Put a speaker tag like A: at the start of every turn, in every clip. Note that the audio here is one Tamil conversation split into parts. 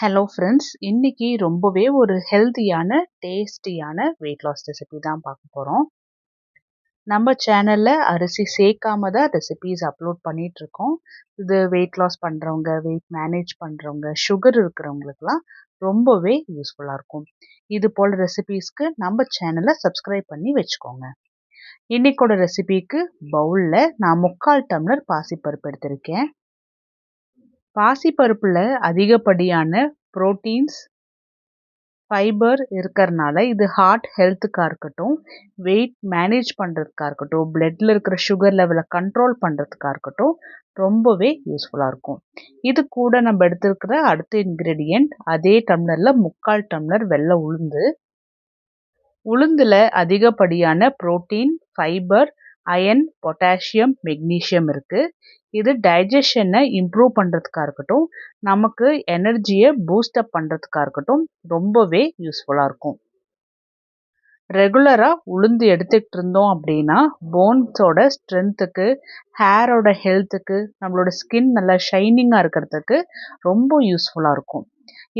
A: ஹலோ ஃப்ரெண்ட்ஸ், இன்னைக்கு ரொம்பவே ஒரு ஹெல்த்தியான, டேஸ்டியான வெயிட் லாஸ் ரெசிபி தான் பார்க்க போகிறோம். நம்ம சேனலில் அரிசி சேர்க்காம தான் ரெசிபீஸ் அப்லோட் பண்ணிகிட்ருக்கோம். இது வெயிட் லாஸ் பண்ணுறவங்க, வெயிட் மேனேஜ் பண்ணுறவங்க, சுகர் இருக்கிறவங்களுக்குலாம் ரொம்பவே யூஸ்ஃபுல்லாக இருக்கும். இது போல் ரெசிபீஸ்க்கு நம்ம சேனலை சப்ஸ்கிரைப் பண்ணி வச்சுக்கோங்க. இன்னைக்கோட ரெசிபிக்கு பவுலில் நான் 3/4 டம்ளர் பாசிப்பருப்பு எடுத்திருக்கேன். பாசிப்பருப்பில் அதிகப்படியான புரோட்டீன்ஸ், ஃபைபர் இருக்கிறனால இது ஹார்ட் ஹெல்த்துக்காக இருக்கட்டும், வெயிட் மேனேஜ் பண்ணுறதுக்காக இருக்கட்டும், பிளட்டில் இருக்கிற சுகர் லெவலை கண்ட்ரோல் பண்ணுறதுக்காக இருக்கட்டும் ரொம்பவே யூஸ்ஃபுல்லாக இருக்கும். இது கூட நம்ம எடுத்துருக்கிற அடுத்த இன்க்ரீடியண்ட் அதே டம்ளரில் 3/4 டம்ளர் வெள்ளை உளுந்து. உளுந்தில் அதிகப்படியான protein, fibre, iron, potassium, magnesium இருக்குது. இது டைஜஷனை இம்ப்ரூவ் பண்ணுறதுக்காக இருக்கட்டும், நமக்கு எனர்ஜியை பூஸ்டப் பண்ணுறதுக்காக இருக்கட்டும் ரொம்பவே யூஸ்ஃபுல்லாக இருக்கும். ரெகுலராக உளுந்து எடுத்துக்கிட்டு இருந்தோம் அப்படின்னா போன்ஸோட ஸ்ட்ரென்த்துக்கு, ஹேரோட ஹெல்த்துக்கு, நம்மளோட ஸ்கின் நல்லா ஷைனிங்காக இருக்கிறதுக்கு ரொம்ப யூஸ்ஃபுல்லாக இருக்கும்.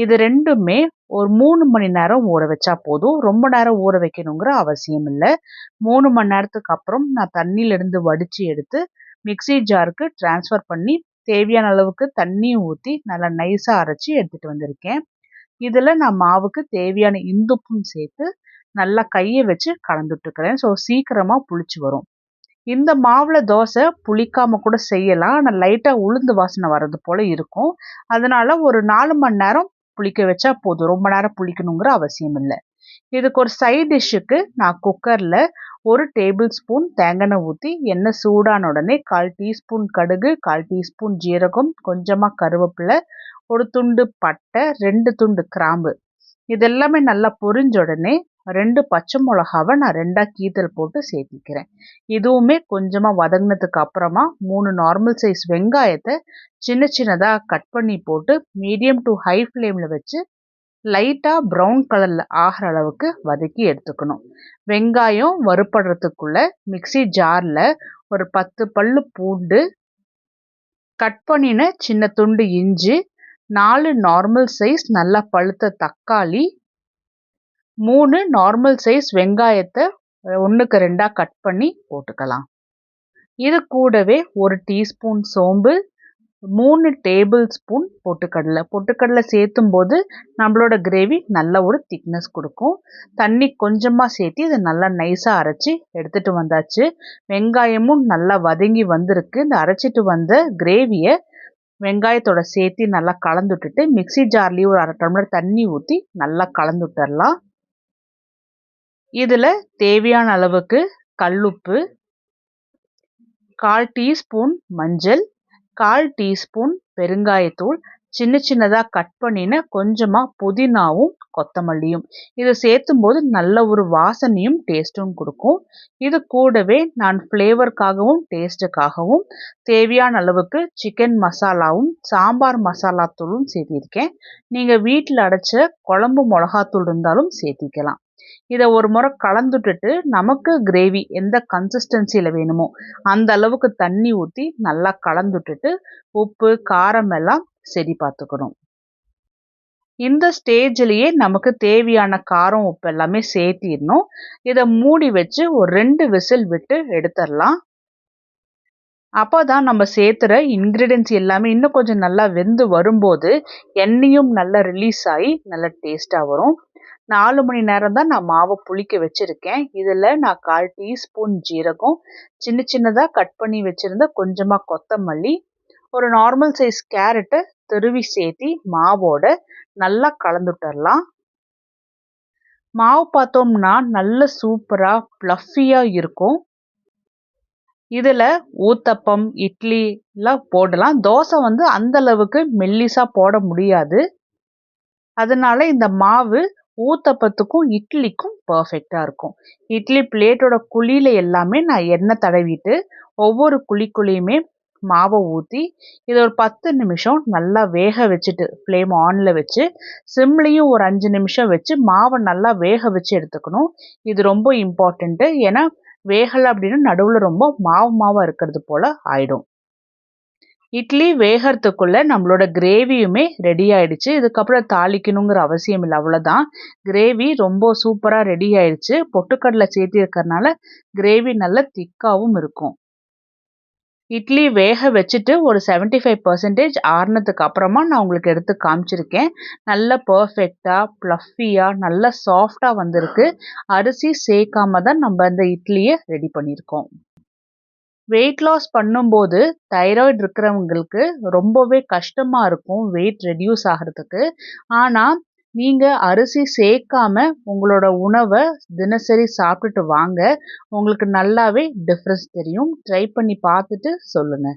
A: இது ரெண்டுமே ஒரு 3 மணி நேரம் ஊற வச்சா போதும். ரொம்ப நேரம் ஊற வைக்கணுங்கிற அவசியம் இல்லை. 3 மணி நேரத்துக்கு அப்புறம் நான் தண்ணியிலேருந்து வடித்து எடுத்து மிக்ஸி ஜாருக்கு ட்ரான்ஸ்ஃபர் பண்ணி தேவையான அளவுக்கு தண்ணியும் ஊற்றி நல்லா நைஸாக அரைச்சி எடுத்துகிட்டு வந்திருக்கேன். இதில் நான் மாவுக்கு தேவையான இந்துப்பும் சேர்த்து நல்லா கையை வச்சு கலந்துட்டுருக்கிறேன். ஸோ சீக்கிரமாக புளிச்சு வரும். இந்த மாவில் தோசை புளிக்காமல் கூட செய்யலாம். ஆனால் லைட்டாக உளுந்து வாசனை வர்றது போல் இருக்கும். அதனால் ஒரு 4 மணி நேரம் புளிக்க வச்சா போதும். ரொம்ப நேரம் புளிக்கணுங்கிற அவசியம் இல்லை. இதுக்கு ஒரு சைட் டிஷ்ஷுக்கு நான் குக்கரில் 1 டேபிள் ஸ்பூன் தேங்காய் ஊற்றி எண்ணெய் சூடான உடனே 1/4 டீஸ்பூன் கடுகு, 1/4 டீஸ்பூன் ஜீரகம், கொஞ்சமாக கருவேப்பிலை, 1 துண்டு பட்டை, 2 துண்டு கிராம்பு இதெல்லாமே நல்லா பொரிஞ்ச உடனே 2 பச்சை மிளகாவை நான் 2ஆக கீத்தல் போட்டு சேர்த்திக்கிறேன். இதுவுமே கொஞ்சமாக வதங்கினதுக்கு அப்புறமா 3 நார்மல் சைஸ் வெங்காயத்தை சின்ன சின்னதாக கட் பண்ணி போட்டு மீடியம் டு ஹை ஃப்ளேமில் வச்சு லைட்டாக ப்ரௌன் கலரில் ஆகிற அளவுக்கு வதக்கி எடுத்துக்கணும். வெங்காயம் வறுபடுறதுக்குள்ள மிக்ஸி ஜாரில் ஒரு 10 பல்லு பூண்டு, கட் பண்ணின சின்ன துண்டு இஞ்சி, 4 நார்மல் சைஸ் நல்லா பழுத்த தக்காளி, 3 நார்மல் சைஸ் வெங்காயத்தை 1க்கு 2ஆக கட் பண்ணி போட்டுக்கலாம். இது கூடவே 1 டீஸ்பூன் சோம்பு, 3 டேபிள் ஸ்பூன் பொட்டுக்கடலை சேர்த்தும் போது நம்மளோட கிரேவி நல்ல ஒரு திக்னஸ் கொடுக்கும். தண்ணி கொஞ்சமாக சேர்த்து இதை நல்லா நைஸாக அரைச்சி எடுத்துகிட்டு வந்தாச்சு. வெங்காயமும் நல்லா வதங்கி வந்திருக்கு. இந்த அரைச்சிட்டு வந்த கிரேவியை வெங்காயத்தோட சேர்த்து நல்லா கலந்துட்டுட்டு மிக்ஸி ஜார்லேயும் ஒரு 1/2 டம்ளர் தண்ணி ஊற்றி நல்லா கலந்துட்டுடலாம். இதில் தேவையான அளவுக்கு கல்லுப்பு, 1/4 டீஸ்பூன் மஞ்சள், 1/4 டீஸ்பூன் பெருங்காயத்தூள், சின்ன சின்னதாக கட் பண்ணின கொஞ்சமாக புதினாவும் கொத்தமல்லியும் இதை சேர்த்தும் போது நல்ல ஒரு வாசனையும் டேஸ்ட்டும் கொடுக்கும். இது கூடவே நான் ஃப்ளேவருக்காகவும் டேஸ்ட்டுக்காகவும் தேவையான அளவுக்கு சிக்கன் மசாலாவும் சாம்பார் மசாலா தூளும் சேர்த்திருக்கேன். நீங்கள் வீட்டில் அடைச்ச குழம்பு மிளகாத்தூள் இருந்தாலும் சேர்த்திக்கலாம். இதை ஒரு முறை கலந்துட்டுட்டு நமக்கு கிரேவி எந்த கன்சிஸ்டன்சியில் வேணுமோ அந்த அளவுக்கு தண்ணி ஊற்றி நல்லா கலந்துட்டுட்டு உப்பு, காரம் எல்லாம் சரி பார்த்துக்கணும். இந்த ஸ்டேஜ்லேயே நமக்கு தேவையான காரம், உப்பு எல்லாமே சேர்த்திடணும். இதை மூடி வச்சு ஒரு 2 விசில் விட்டு எடுத்துடலாம். அப்போ தான் நம்ம சேர்த்துற இன்க்ரீடியன்ஸ் எல்லாமே இன்னும் கொஞ்சம் நல்லா வெந்து வரும்போது எண்ணெயும் நல்லா ரிலீஸ் ஆகி நல்லா டேஸ்ட்டாக வரும். 4 மணி நேரம் தான் நான் மாவை புளிக்க வச்சுருக்கேன். இதில் நான் 1/4 டீஸ்பூன் ஜீரகம், சின்ன சின்னதாக கட் பண்ணி வச்சுருந்த கொஞ்சமாக கொத்தமல்லி, ஒரு நார்மல் சைஸ் கேரட்டை துருவி சேர்த்தி மாவோட நல்லா கலந்துட்டுடலாம். மாவு பார்த்தோம்னா நல்ல சூப்பராக ப்ளஃபியாக இருக்கும். இதில் ஊத்தப்பம், இட்லிலாம் போடலாம். தோசை அந்த அளவுக்கு மெல்லிசாக போட முடியாது. அதனால இந்த மாவு ஊத்தப்பத்துக்கும் இட்லிக்கும் பர்ஃபெக்டாக இருக்கும். இட்லி பிளேட்டோட குழியில் எல்லாமே நான் எண்ணெய் தடவிட்டு ஒவ்வொரு குழிக்குழியுமே மாவை ஊற்றி இதை ஒரு 10 நிமிஷம் நல்லா வேக வச்சுட்டு ஃப்ளேம் ஆனில் வச்சு சிம்லேயும் ஒரு 5 நிமிஷம் வச்சு மாவை நல்லா வேக வச்சு எடுத்துக்கணும். இது ரொம்ப இம்பார்ட்டண்ட்டு. ஏன்னா வேகலை அப்படின்னா நடுவில் ரொம்ப மாவாக இருக்கிறது போல் ஆயிடும். இட்லி வேகறதுக்குள்ள நம்மளோட கிரேவியுமே ரெடி ஆயிடுச்சு. இதுக்கப்புறம் தாளிக்கணுங்கிற அவசியம் இல்ல. அவ்வளோதான். கிரேவி ரொம்ப சூப்பரா ரெடி ஆயிடுச்சு. பொட்டுக்கடலை சேர்த்திருக்கறனால கிரேவி நல்ல திக்காவும் இருக்கும். இட்லி வேக வச்சுட்டு ஒரு 75% ஆறுனதுக்கு அப்புறமா நான் உங்களுக்கு எடுத்து காமிச்சிருக்கேன். நல்ல பெர்ஃபெக்ட்டா, ஃப்ளஃபியா, நல்ல சாஃப்ட்டா வந்திருக்கு. அரிசி சேர்க்காம தான் நம்ம அந்த இட்லிய ரெடி பண்ணியிருக்கோம். வெயிட் லாஸ் பண்ணும்போது தைராய்டு இருக்கிறவங்களுக்கு ரொம்பவே கஷ்டமா இருக்கும் வெயிட் ரெடியூஸ் ஆகிறதுக்கு. ஆனா, நீங்க அரிசி சேர்க்காம உங்களோட உணவ தினசரி சாப்பிட்டுட்டு வாங்க. உங்களுக்கு நல்லாவே டிஃபரன்ஸ் தெரியும். ட்ரை பண்ணி பார்த்துட்டு சொல்லுங்க.